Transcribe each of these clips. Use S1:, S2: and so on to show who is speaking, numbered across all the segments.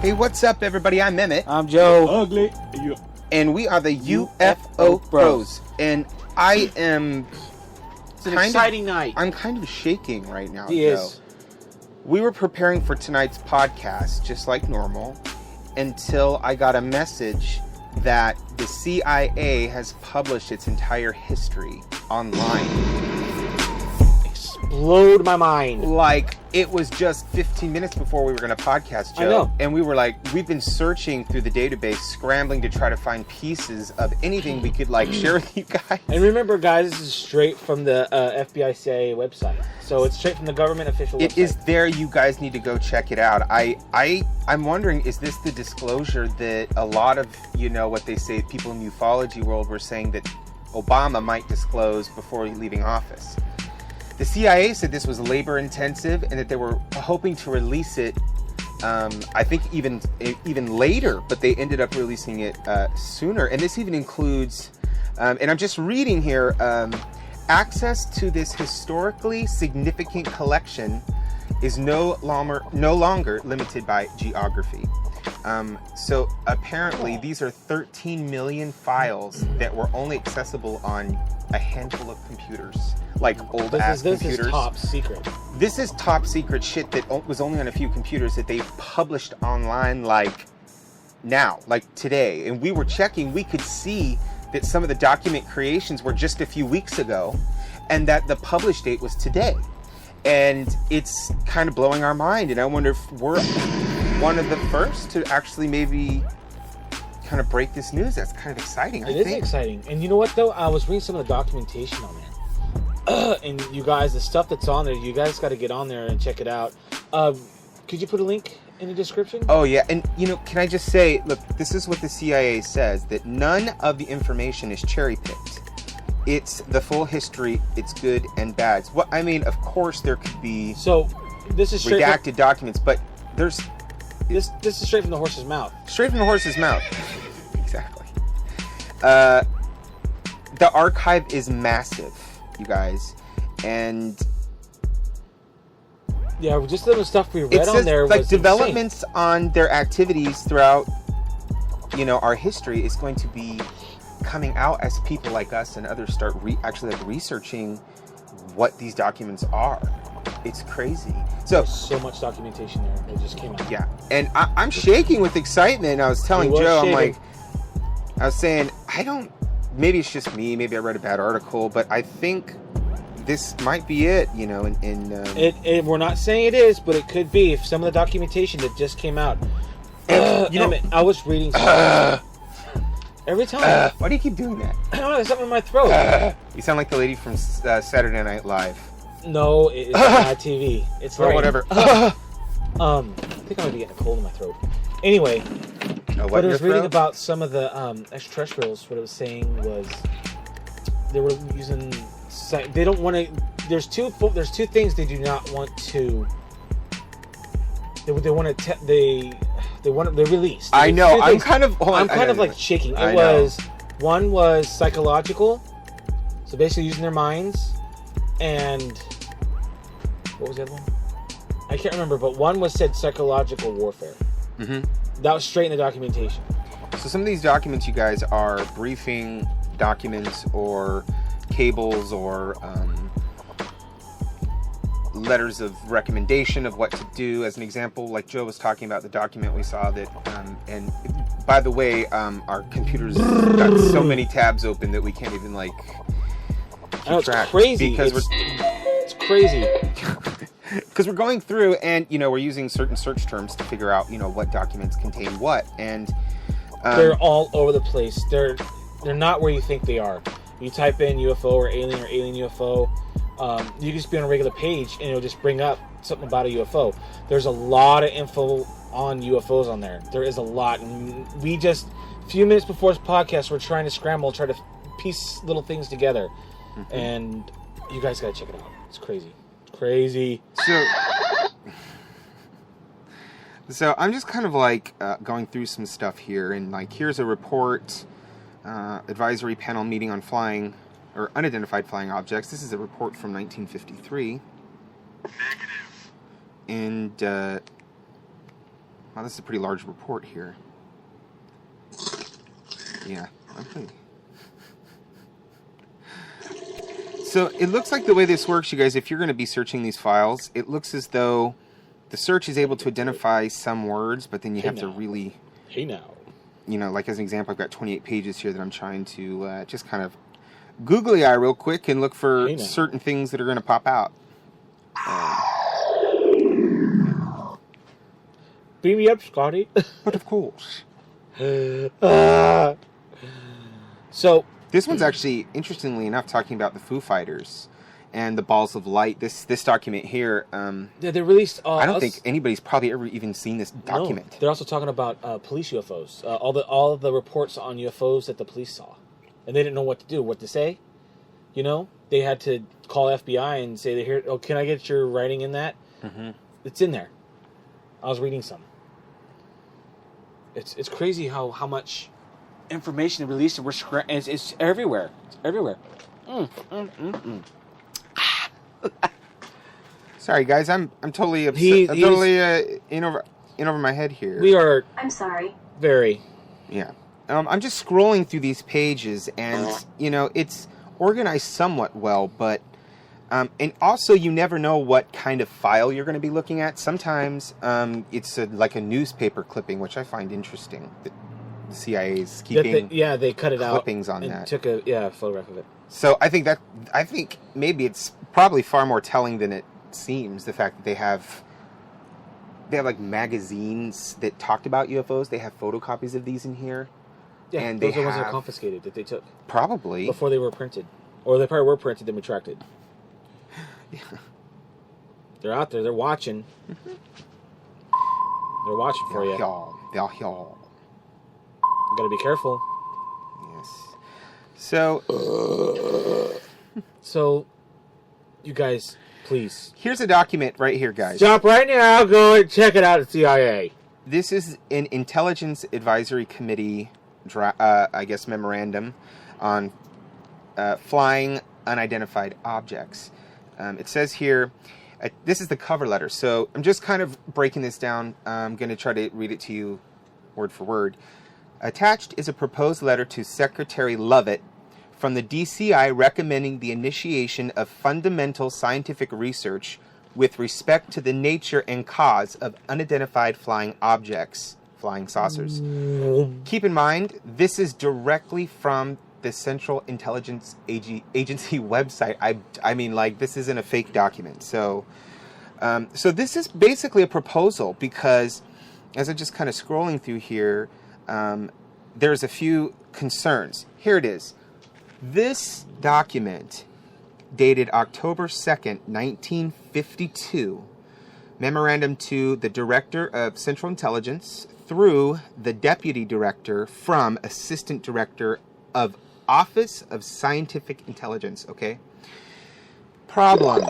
S1: Hey, what's up, everybody? I'm Emmett.
S2: I'm Joe.
S3: Ugly.
S1: And we are the UFO Bros. And I am...
S2: It's an exciting night.
S1: I'm kind of shaking right now,
S2: He
S1: Joe.
S2: is.
S1: We were preparing for tonight's podcast, just like normal, until I got a message that the CIA has published its entire history online.
S2: Explode my mind.
S1: Like, it was just 15 minutes before we were going to podcast, Joe.
S2: I know.
S1: And we were like, we've been searching through the database, scrambling to try to find pieces of anything we could, like, share with you guys.
S2: And remember, guys, this is straight from the FBI CIA website. So it's straight from the government official website.
S1: It is there. You guys need to go check it out. I'm wondering, is this the disclosure that a lot of, you know, what they say, people in the ufology world were saying that Obama might disclose before leaving office? The CIA said this was labor intensive and that they were hoping to release it, I think even later, but they ended up releasing it sooner. And this even includes, and I'm just reading here, access to this historically significant collection is no longer limited by geography. So apparently these are 13 million files that were only accessible on a handful of computers. Like old-ass computers.
S2: This is top secret.
S1: This is top secret shit that was only on a few computers that they published online, like, now, like today. And we were checking, we could see that some of the document creations were just a few weeks ago, and that the publish date was today. And it's kind of blowing our mind, and I wonder if we're one of the first to actually maybe kind of break this news. That's kind of exciting, I think.
S2: It is exciting. And you know what, though? I was reading some of the documentation on there. And you guys, the stuff that's on there, you guys got to get on there and check it out. Could you put a link in the description?
S1: Oh, yeah. And, you know, can I just say, look, this is what the CIA says, that none of the information is cherry-picked. It's the full history. It's good and bad. Well, I mean, of course, there could be
S2: so this is
S1: redacted documents, but there's...
S2: This is straight from the horse's mouth.
S1: Straight from the horse's mouth. Exactly. The archive is massive, you guys, and
S2: yeah, just the stuff we read on there.
S1: Like
S2: was
S1: developments
S2: insane.
S1: On their activities throughout, you know, our history is going to be coming out as people like us and others start actually like researching what these documents are. It's crazy. So
S2: much documentation there that just came out.
S1: Yeah, and I'm shaking with excitement. I was telling Joe, I'm like, I was saying, maybe it's just me, maybe I read a bad article, but I think this might be it, you know,
S2: we're not saying it is, but it could be. If some of the documentation that just came out. Emmett, I was reading every time.
S1: Why do you keep doing that?
S2: I don't know, there's something in my throat.
S1: You sound like the lady from Saturday Night Live.
S2: No, it's not TV. It's
S1: or whatever.
S2: I think I might be getting a cold in my throat. Anyway, but I was reading about some of the extraterrestrials. What it was saying was they were using. They don't want to. There's two things they do not want to. They want to. They released.
S1: I know. I'm kind of.
S2: I'm kind of like shaking. One was psychological, so basically using their minds. And what was the other one? I can't remember, but one was said psychological warfare.
S1: Mm-hmm.
S2: That was straight in the documentation.
S1: So some of these documents, you guys, are briefing documents or cables or letters of recommendation of what to do. As an example, like Joe was talking about the document we saw that, and by the way, our computers got so many tabs open that we can't even like...
S2: It's crazy.
S1: Because
S2: it's crazy.
S1: Because we're going through and, you know, we're using certain search terms to figure out, you know, what documents contain what. And
S2: they're all over the place. They're not where you think they are. You type in UFO or alien UFO. You can just be on a regular page and it'll just bring up something about a UFO. There's a lot of info on UFOs on there. There is a lot. And we just, a few minutes before this podcast, we're trying to scramble, try to piece little things together. Mm-hmm. And you guys gotta check it out. It's crazy. It's crazy.
S1: So I'm just kind of like going through some stuff here, and like here's a report, advisory panel meeting on flying or unidentified flying objects. This is a report from 1953.
S4: Negative.
S1: And Wow, this is a pretty large report here. Yeah. Okay. So it looks like the way this works, you guys, if you're going to be searching these files, it looks as though the search is able to identify some words, but then you have to really...
S2: Hey now.
S1: You know, like as an example, I've got 28 pages here that I'm trying to just kind of googly eye real quick and look for certain things that are going to pop out.
S2: Beam me up, Scotty.
S1: But of course.
S2: So
S1: this one's actually, interestingly enough, talking about the Foo Fighters and the balls of light. This document here.
S2: They released.
S1: I don't think anybody's probably ever even seen this document.
S2: No, they're also talking about police UFOs. All of the reports on UFOs that the police saw, and they didn't know what to do, what to say. You know, they had to call FBI and say, "They hear. Oh, can I get your writing in that?"
S1: Mm-hmm.
S2: It's in there. I was reading some. It's crazy how much information they released. It's everywhere. It's everywhere.
S1: Sorry, guys. I'm totally upset. I'm totally in over my head here.
S2: We are.
S3: I'm sorry.
S2: Very.
S1: Yeah. I'm just scrolling through these pages, and you know, it's organized somewhat well, but and also you never know what kind of file you're going to be looking at. Sometimes it's like a newspaper clipping, which I find interesting. The CIA's keeping
S2: they cut it out
S1: clippings on
S2: and
S1: that.
S2: Took a photograph of it.
S1: So I think maybe it's probably far more telling than it seems. The fact that they have like magazines that talked about UFOs. They have photocopies of these in here.
S2: Yeah,
S1: and
S2: those are the ones that are confiscated that they took.
S1: Probably
S2: before they were printed, or they probably were printed and retracted.
S1: Yeah.
S2: They're out there. They're watching.
S1: Mm-hmm.
S2: They're watching for you.
S1: They're y'all.
S2: You gotta be careful.
S1: Yes. So,
S2: you guys, please.
S1: Here's a document right here, guys.
S2: Stop right now. Go and check it out at CIA.
S1: This is an Intelligence Advisory Committee, memorandum on flying unidentified objects. It says here, this is the cover letter. So I'm just kind of breaking this down. I'm going to try to read it to you word for word. Attached is a proposed letter to Secretary Lovett from the DCI recommending the initiation of fundamental scientific research with respect to the nature and cause of unidentified flying objects, flying saucers. Keep in mind, this is directly from the Central Intelligence Agency website. I mean, like, this isn't a fake document. So this is basically a proposal because, as I'm just kind of scrolling through here, there's a few concerns. Here it is. This document, dated October 2nd, 1952, memorandum to the Director of Central Intelligence through the Deputy Director from Assistant Director of Office of Scientific Intelligence, okay? Problem.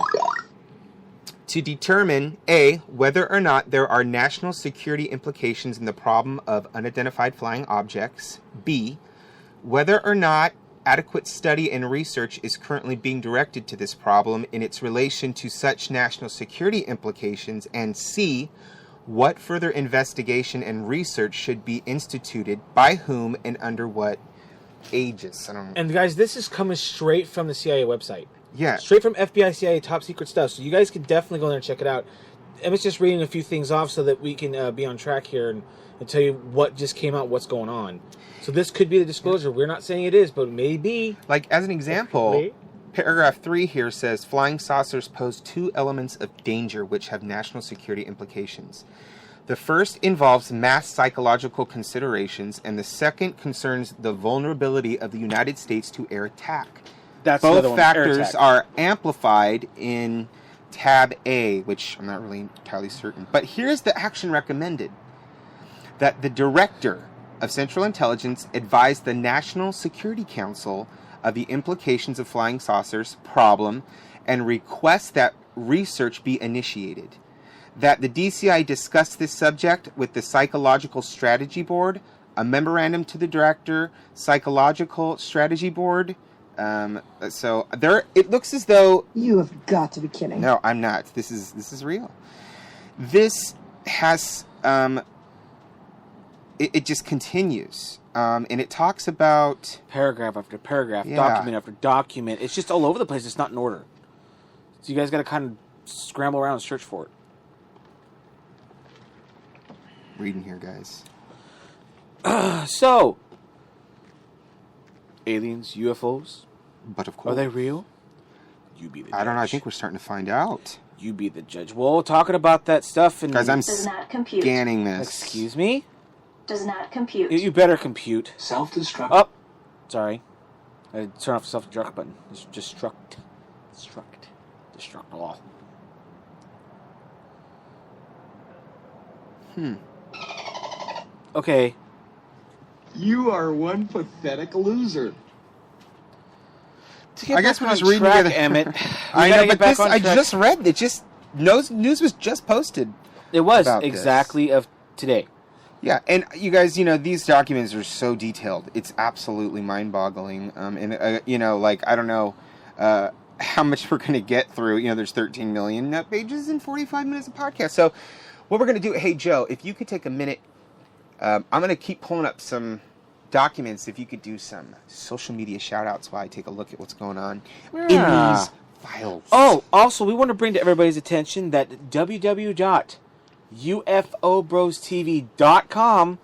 S1: To determine, A, whether or not there are national security implications in the problem of unidentified flying objects. B, whether or not adequate study and research is currently being directed to this problem in its relation to such national security implications. And C, what further investigation and research should be instituted, by whom, and under what aegis.
S2: And guys, this is coming straight from the CIA website.
S1: Yeah.
S2: Straight from FBI, CIA, top secret stuff. So you guys can definitely go there and check it out. Emmett's just reading a few things off so that we can be on track here and tell you what just came out, what's going on. So this could be the disclosure. We're not saying it is, but maybe.
S1: Like, as an example, paragraph 3 here says, flying saucers pose two elements of danger which have national security implications. The first involves mass psychological considerations, and the second concerns the vulnerability of the United States to air attack.
S2: That's
S1: both factors are amplified in tab A, which I'm not really entirely certain. But here's the action recommended. That the Director of Central Intelligence advised the National Security Council of the implications of flying saucers problem and request that research be initiated. That the DCI discuss this subject with the Psychological Strategy Board, a memorandum to the Director, Psychological Strategy Board. So there, it looks as though
S3: you have got to be kidding.
S1: No, I'm not. This is real. This has it just continues. And it talks about
S2: paragraph after paragraph, document after document. It's just all over the place. It's not in order. So you guys got to kind of scramble around and search for it.
S1: Reading here, guys.
S2: So, aliens, UFOs,
S1: but of course,
S2: are they real? You be the judge.
S1: I don't know. I think we're starting to find out.
S2: You be the judge. Well, talking about that stuff and
S1: guys, I'm
S3: does not compute.
S1: scanning this.
S2: Excuse me?
S3: Does not compute.
S2: You better compute.
S4: Self-destruct.
S2: Oh, sorry. I turn off the self-destruct button. Destruct all. Okay.
S4: You are one pathetic loser.
S1: I guess we're just reading
S2: track,
S1: together.
S2: Emmett.
S1: I know, but this I
S2: track.
S1: just read it. Just news was just posted.
S2: It was
S1: about
S2: exactly
S1: this.
S2: of today.
S1: Yeah, and you guys, these documents are so detailed. It's absolutely mind-boggling. And I don't know how much we're going to get through. There's 13 million pages in 45 minutes of podcast. So, what we're going to do? Hey, Joe, if you could take a minute, I'm going to keep pulling up some documents. If you could do some social media shout-outs while I take a look at what's going on in these files.
S2: Oh, also, we want to bring to everybody's attention that www.ufobrostv.com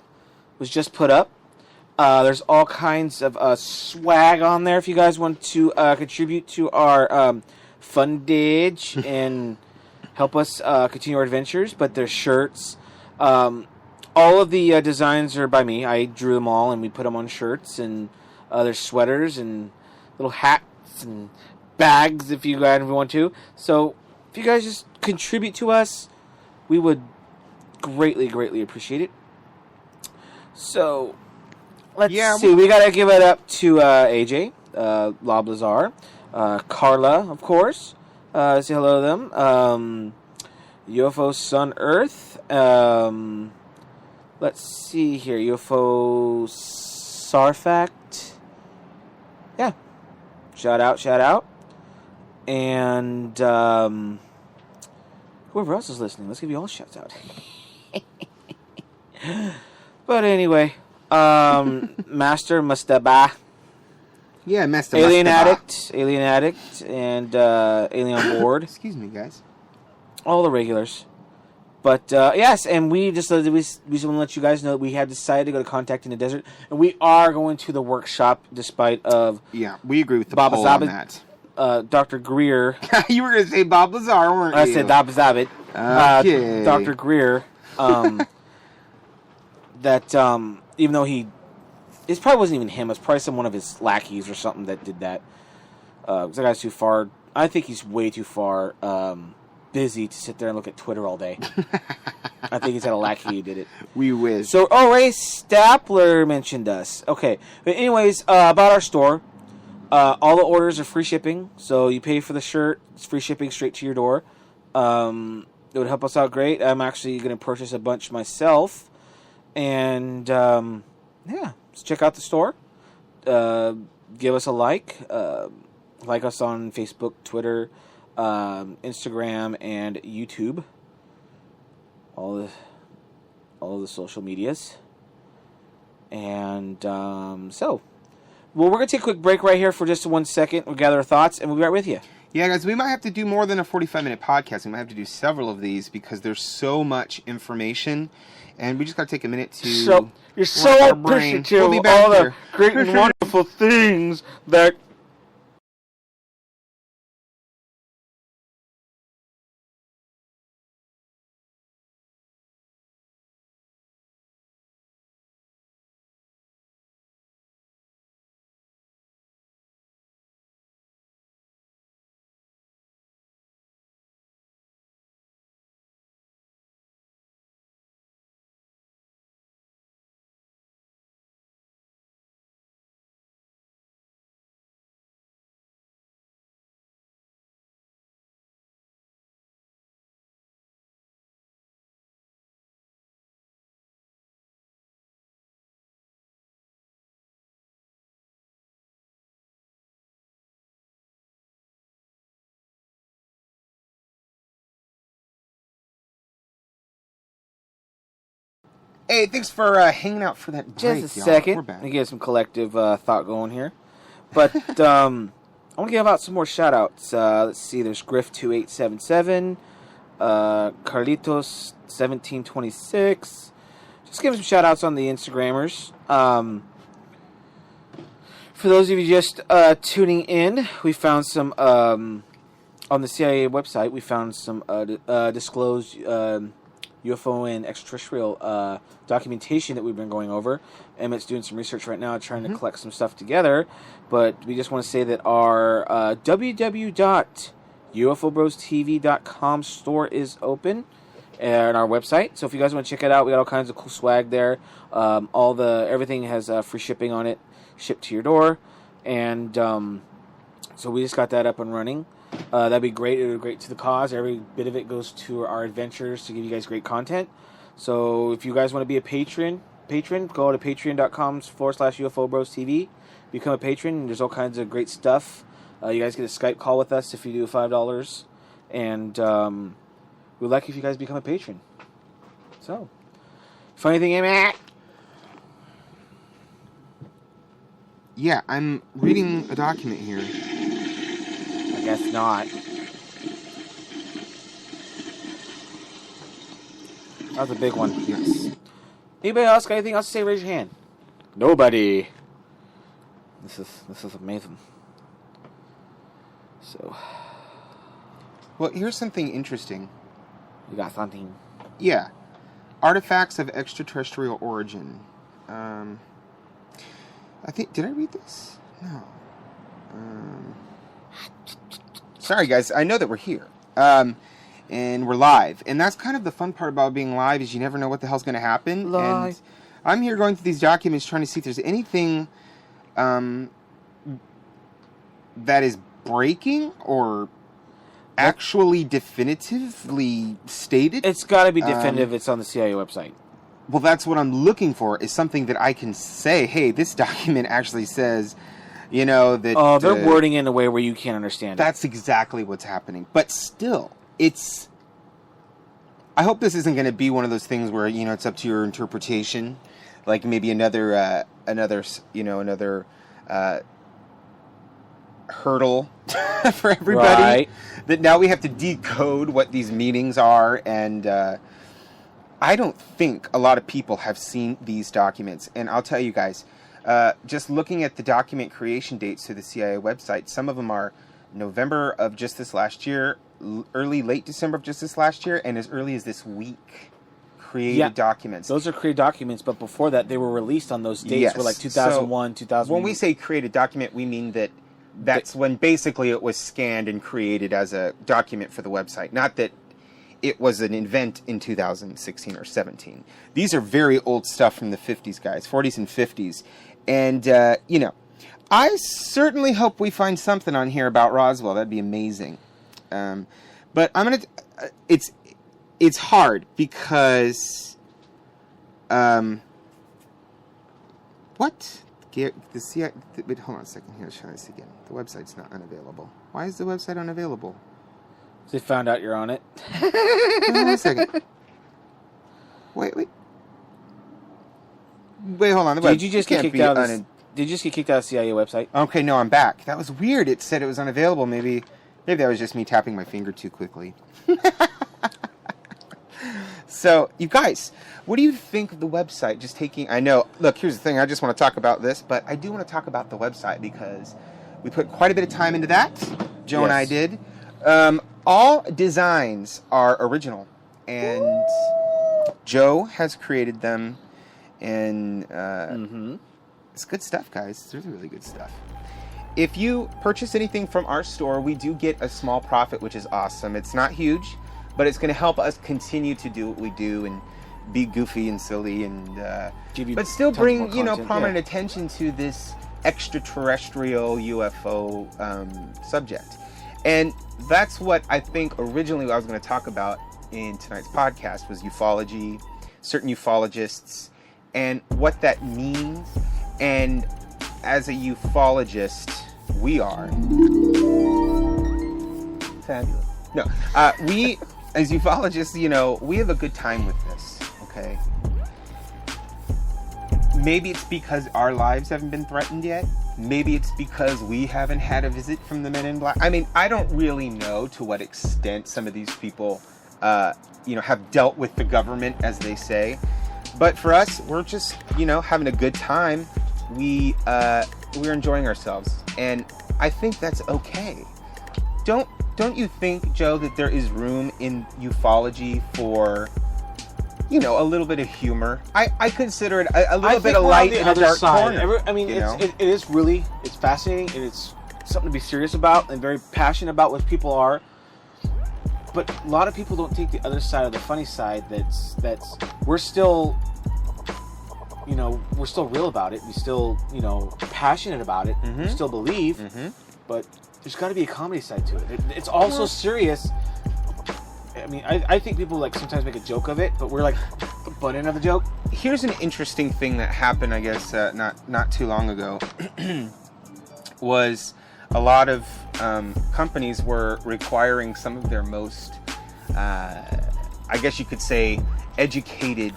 S2: was just put up. There's all kinds of swag on there if you guys want to contribute to our fundage and help us continue our adventures. But there's shirts. All of the designs are by me. I drew them all, and we put them on shirts. And there's sweaters and little hats and bags if you guys want to. So if you guys just contribute to us, we would greatly, greatly appreciate it. So let's see. We got to give it up to AJ, Lob Lazar, Carla, of course. Say hello to them. UFO Sun Earth. Let's see here. UFO Sarfact. Yeah. Shout out. And whoever else is listening, let's give you all shouts out. But anyway, Master Mustaba.
S1: Yeah, Master
S2: Alien
S1: Mustaba.
S2: Addict, and Alien on Board.
S1: Excuse me, guys.
S2: All the regulars. But, yes, and we just want to let you guys know that we have decided to go to Contact in the Desert, and we are going to the workshop despite of...
S1: Yeah, we agree with the
S2: Baba
S1: poll on
S2: Zabit,
S1: that.
S2: Dr. Greer.
S1: You were going to say Bob Lazar, weren't you?
S2: I said Baba Zabit.
S1: Okay.
S2: Dr. Greer. That, even though it probably wasn't even him, it was probably one of his lackeys or something that did that. Because that guy's too far... I think he's way too far... busy to sit there and look at Twitter all day. I think he's had a lackey who did it.
S1: We wish.
S2: So, Ray Stapler mentioned us. Okay. But anyways, about our store, all the orders are free shipping. So you pay for the shirt, it's free shipping straight to your door. It would help us out great. I'm actually going to purchase a bunch myself. And, yeah, let's check out the store. Give us a like. Like us on Facebook, Twitter, Instagram, and YouTube. All the social medias. And so, we're going to take a quick break right here for just 1 second. We'll gather our thoughts, and we'll be right with you.
S1: Yeah, guys, we might have to do more than a 45-minute podcast. We might have to do several of these because there's so much information, and we just got to take a minute to...
S2: So, you're so appreciative of all the great and wonderful things that
S1: Hey, thanks for hanging out for that break,
S5: Just a
S1: y'all.
S5: second.
S1: We're back.
S5: Let me get some collective thought going here. But I want to give out some more shout-outs. Let's see. There's Griff2877, Carlitos1726. Just give some shout-outs on the Instagrammers. For those of you just tuning in, we found some... on the CIA website, we found some disclosed UFO and extraterrestrial documentation that we've been going over. Emmett's doing some research right now, trying to collect some stuff together. But we just want to say that our www.ufobrostv.com store is open on our website. So if you guys want to check it out, we got all kinds of cool swag there. Everything has free shipping on it, shipped to your door, and so we just got that up and running. That'd be great. It would be great to the cause. Every bit of it goes to our adventures to give you guys great content. So if you guys want to be a patron, go to patreon.com/UFOBrosTV. Become a patron, and there's all kinds of great stuff. You guys get a Skype call with us if you do $5. And we'd like if you guys become a patron. So, funny thing, Emmett?
S1: Yeah, I'm reading a document here.
S5: I guess not. That was a big one.
S1: Yes.
S5: Anybody else got anything else to say? Raise your hand. Nobody. This is amazing. So,
S1: Well, here's something interesting.
S5: you got something.
S1: Yeah. Artifacts of extraterrestrial origin. I think... Did I read this? No. Sorry, guys. I know that we're here. And we're live. And that's kind of the fun part about being live is you never know what the hell's going to happen.
S5: Live.
S1: And I'm here going through these documents trying to see if there's anything that is breaking or actually definitively stated.
S5: It's got to be definitive. It's on the CIA website.
S1: Well, that's what I'm looking for, is something that I can say, hey, this document actually says, you know, that...
S5: Oh, they're wording it in a way where you can't understand it.
S1: That's exactly what's happening. But still, it's... I hope this isn't going to be one of those things where, you know, it's up to your interpretation. Like maybe another hurdle for everybody.
S5: Right.
S1: That now we have to decode what these meanings are, and I don't think a lot of people have seen these documents. And I'll tell you guys, just looking at the document creation dates to the CIA website, some of them are November of just this last year, late December of just this last year, and as early as this week. Created documents.
S5: Those are created documents, but before that, they were released on those dates.
S1: Yes.
S5: Were like 2001, 2000.
S1: When we say created document, we mean that's when basically it was scanned and created as a document for the website. Not that it was an event in 2016 or 17. These are very old stuff from the 50s, guys, 40s and 50s. And, you know, I certainly hope we find something on here about Roswell. That'd be amazing. But I'm going to... It's hard because... What? The CIA... Wait, hold on a second here. Let's try this again. The website's not unavailable. Why is the website unavailable?
S5: They found out you're on it.
S1: Hold on a second. Wait, hold on.
S5: Did you just get kicked out of Did you just get kicked out of the CIA website?
S1: Okay, no, I'm back. That was weird. It said it was unavailable. Maybe that was just me tapping my finger too quickly. So, you guys, what do you think of the website? Just taking... I know... Look, here's the thing. I just want to talk about this, but I do want to talk about the website because we put quite a bit of time into that. Joe and I did. All designs are original, and Joe has created them, and it's good stuff, guys. It's really, really good stuff. If you purchase anything from our store, we do get a small profit, which is awesome. It's not huge, but it's going to help us continue to do what we do and be goofy and silly, and but still bring prominent attention to this extraterrestrial UFO subject. And that's what I think originally I was going to talk about in tonight's podcast was ufology, certain ufologists, and what that means. And as a ufologist, we are fabulous. No, we as ufologists, you know, we have a good time with this. Okay, maybe it's because our lives haven't been threatened yet. Maybe it's because we haven't had a visit from the Men in Black. I mean, I don't really know to what extent some of these people, have dealt with the government, as they say. But for us, we're just, having a good time. We're enjoying ourselves, and I think that's okay. Don't you think, Joe, that there is room in ufology for, a little bit of humor? I consider it a little bit of light in a dark corner.
S5: It's fascinating, and it's something to be serious about and very passionate about what people are. But a lot of people don't take the other side, of the funny side. That's we're still real about it. We still, passionate about it.
S1: Mm-hmm.
S5: We still believe,
S1: Mm-hmm.
S5: but there's got to be a comedy side to it. It's also serious. I mean, I think people sometimes make a joke of it, but we're the butt end of the joke.
S1: Here's an interesting thing that happened, I guess, not too long ago. Was a lot of companies were requiring some of their most, I guess you could say, educated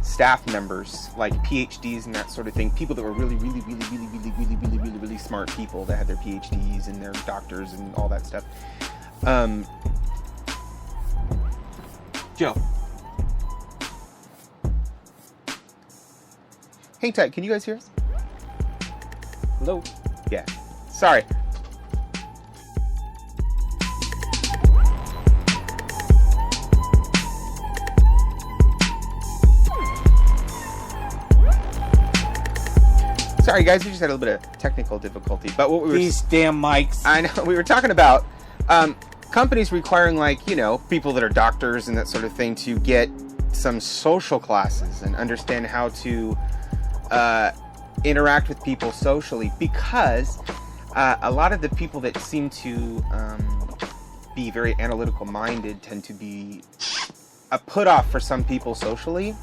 S1: staff members, like PhDs and that sort of thing, people that were really, really, really, really, really, really, really, really, really smart people that had their PhDs and their doctors and all that stuff. Joe. Hang tight, can you guys hear us?
S5: Hello?
S1: Yeah. Sorry. Sorry, guys, we just had a little bit of technical difficulty. But what we were...
S5: These damn mics.
S1: I know, we were talking about companies requiring, people that are doctors and that sort of thing to get some social classes and understand how to interact with people socially, because a lot of the people that seem to be very analytical minded tend to be a put off for some people socially.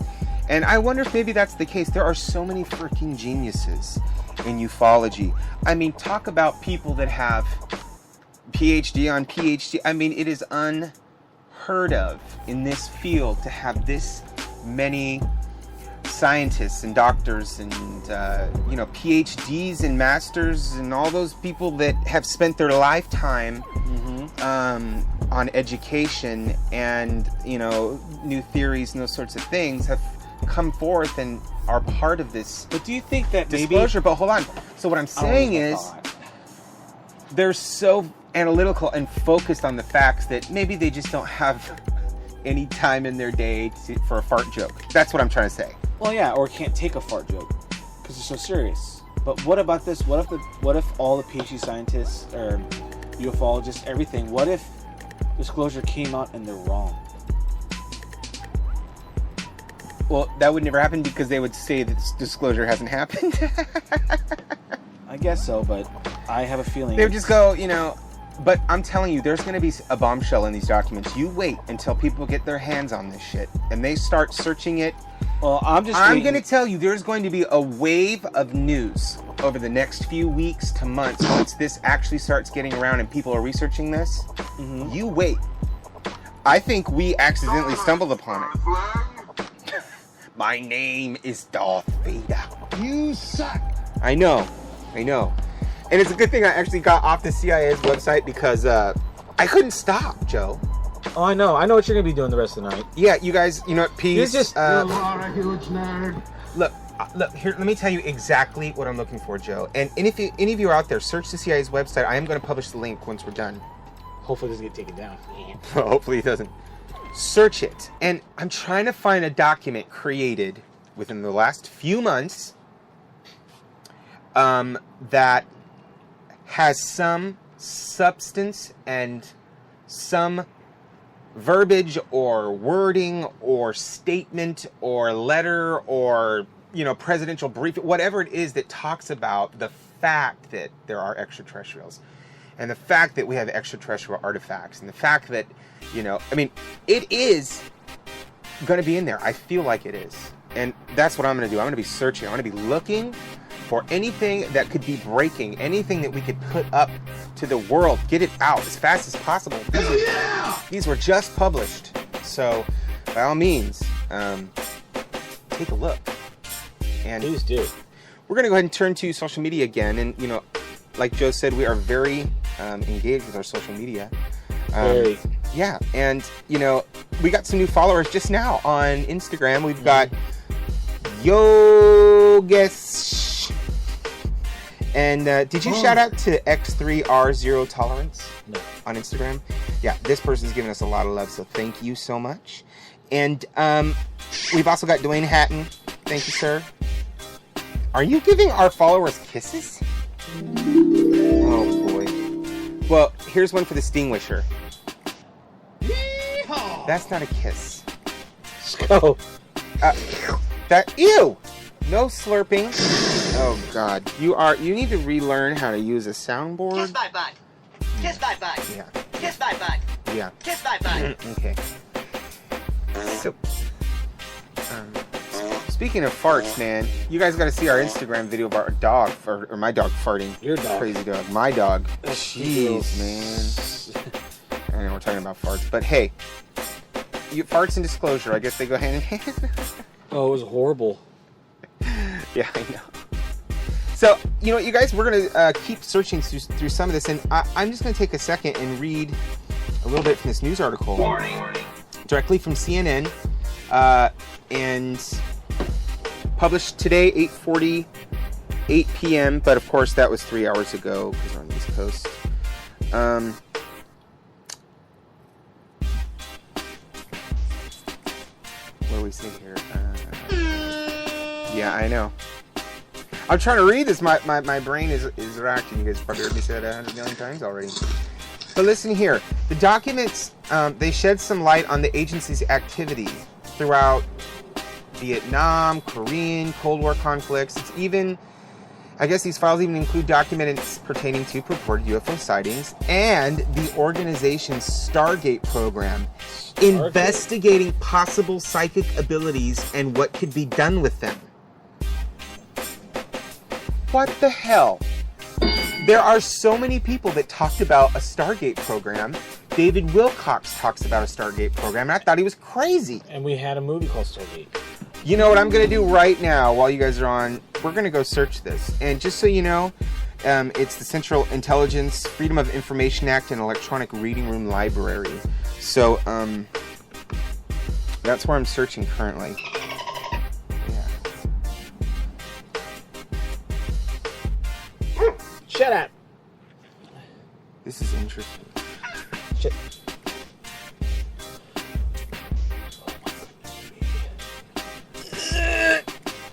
S1: And I wonder if maybe that's the case. There are so many freaking geniuses in ufology. I mean, talk about people that have PhD on PhD. I mean, it is unheard of in this field to have this many scientists and doctors and PhDs and masters and all those people that have spent their lifetime on education and new theories and those sorts of things have come forth and are part of this.
S5: But do you think that
S1: disclosure? But hold on. So what I'm saying is, they're so analytical and focused on the facts that maybe they just don't have any time in their day for a fart joke. That's what I'm trying to say.
S5: Well, yeah, or can't take a fart joke because it's so serious. But what about this? What if all the PhD scientists or ufologists, everything? What if disclosure came out and they're wrong?
S1: Well, that would never happen because they would say that disclosure hasn't happened.
S5: I guess so, but I have a feeling
S1: they would just go, But I'm telling you, there's going to be a bombshell in these documents. You wait until people get their hands on this shit and they start searching it.
S5: Well, I'm
S1: going to tell you, there's going to be a wave of news over the next few weeks to months once this actually starts getting around and people are researching this. Mm-hmm. You wait. I think we accidentally stumbled upon it. My name is Darth Vader.
S4: You suck.
S1: I know. And it's a good thing I actually got off the CIA's website because I couldn't stop, Joe.
S2: Oh, I know what you're going to be doing the rest of the night.
S1: Yeah, you guys, peace.
S4: You are a huge nerd.
S1: Look, here, let me tell you exactly what I'm looking for, Joe. And if any of you are out there, search the CIA's website. I am going to publish the link once we're done.
S2: Hopefully it doesn't get taken down.
S1: Hopefully it doesn't. Search it. And I'm trying to find a document created within the last few months that has some substance and some verbiage or wording or statement or letter or, presidential brief, whatever it is that talks about the fact that there are extraterrestrials and the fact that we have extraterrestrial artifacts and the fact that, it is going to be in there. I feel like it is. And that's what I'm going to do. I'm going to be searching. I'm going to be looking for anything that could be breaking, anything that we could put up to the world, get it out as fast as possible. These were just published. So, by all means, take a look. And
S2: Please do.
S1: we're going to go ahead and turn to social media again. And, you know, like Joe said, we are very engaged with our social media.
S2: Very.
S1: Yeah, and, you know, we got some new followers just now on Instagram. We've got Yogesh. And did you shout out to X3R0 Tolerance
S2: No.
S1: on Instagram? Yeah, this person's giving us a lot of love, so thank you so much. And we've also got Dwayne Hatton. Thank you, sir. Are you giving our followers kisses? Oh, boy. Well, here's one for the Stingwisher. That's not a kiss.
S2: Let's go.
S1: Ew! No slurping. Oh, God. You need to relearn how to use a soundboard.
S6: Kiss my butt. Kiss my butt.
S1: Yeah.
S6: Kiss my butt.
S1: Yeah.
S6: Kiss my butt.
S1: Okay. So, speaking of farts, man, you guys got to see our Instagram video of our dog, or my dog farting.
S2: Your dog.
S1: Crazy dog. My dog. Jeez, man. I know we're talking about farts, but hey, farts and disclosure, I guess they go hand in hand.
S2: Oh, it was horrible.
S1: Yeah, I know. So, you know what, you guys, we're going to keep searching through some of this, and I'm just going to take a second and read a little bit from this news article. Directly from CNN, and published today, 8:48 p.m., but of course that was 3 hours ago, because we're on the East Coast. What do we say here? Yeah, I know. I'm trying to read this. My brain is reacting. You guys probably heard me say that 100 million times already. But listen here. The documents, they shed some light on the agency's activity throughout Vietnam, Korean, Cold War conflicts. It's even, I guess these files even include documents pertaining to purported UFO sightings and the organization's Stargate program, investigating possible psychic abilities and what could be done with them. What the hell? There are so many people that talked about a Stargate program. David Wilcox talks about a Stargate program, and I thought he was crazy.
S2: And we had a movie called Stargate.
S1: You know what I'm going to do right now while you guys are on? We're going to go search this. And just so you know, it's the Central Intelligence Freedom of Information Act and Electronic Reading Room Library. So, that's where I'm searching currently. Yeah.
S2: Shut up.
S1: This is interesting.
S2: Shut.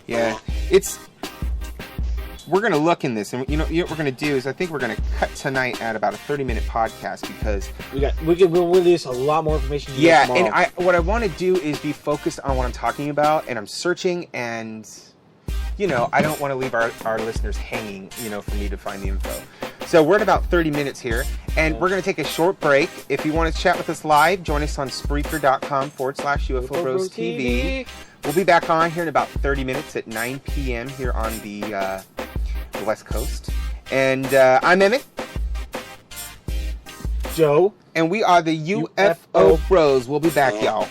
S1: Yeah, we're going to look in this, and you know what we're going to do is I think we're going to cut tonight at about a 30-minute podcast because
S2: we'll release a lot more information to you tomorrow.
S1: And what I want to do is be focused on what I'm talking about, and I'm searching, and you know, I don't want to leave our listeners hanging, you know, for me to find the info. So we're at about 30 minutes here, and we're going to take a short break. If you want to chat with us live, join us on Spreaker.com/UFO Bros TV. We'll be back on here in about 30 minutes at 9 p.m. here on the West Coast. And I'm Emmett.
S2: Joe.
S1: And we are the UFO Bros. We'll be back, y'all.